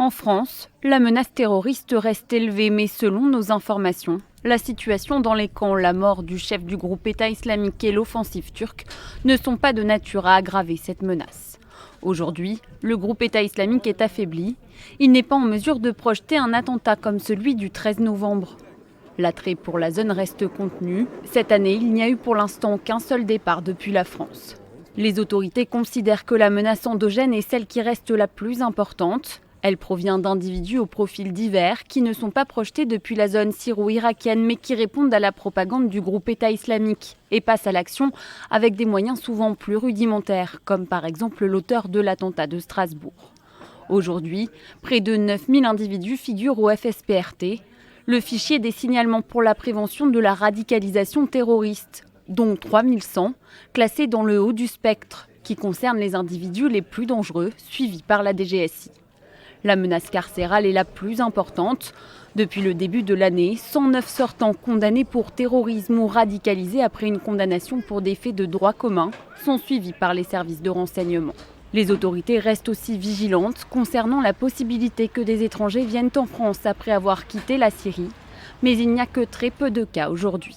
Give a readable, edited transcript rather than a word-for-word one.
En France, la menace terroriste reste élevée, mais selon nos informations, la situation dans les camps, la mort du chef du groupe État islamique et l'offensive turque ne sont pas de nature à aggraver cette menace. Aujourd'hui, le groupe État islamique est affaibli. Il n'est pas en mesure de projeter un attentat comme celui du 13 novembre. L'attrait pour la zone reste contenu. Cette année, il n'y a eu pour l'instant qu'un seul départ depuis la France. Les autorités considèrent que la menace endogène est celle qui reste la plus importante. Elle provient d'individus au profil divers qui ne sont pas projetés depuis la zone syro-irakienne mais qui répondent à la propagande du groupe État islamique et passent à l'action avec des moyens souvent plus rudimentaires, comme par exemple l'auteur de l'attentat de Strasbourg. Aujourd'hui, près de 9000 individus figurent au FSPRT, le fichier des signalements pour la prévention de la radicalisation terroriste, dont 3100 classés dans le haut du spectre, qui concerne les individus les plus dangereux, suivis par la DGSI. La menace carcérale est la plus importante. Depuis le début de l'année, 109 sortants condamnés pour terrorisme ou radicalisés après une condamnation pour des faits de droit commun sont suivis par les services de renseignement. Les autorités restent aussi vigilantes concernant la possibilité que des étrangers viennent en France après avoir quitté la Syrie, mais il n'y a que très peu de cas aujourd'hui.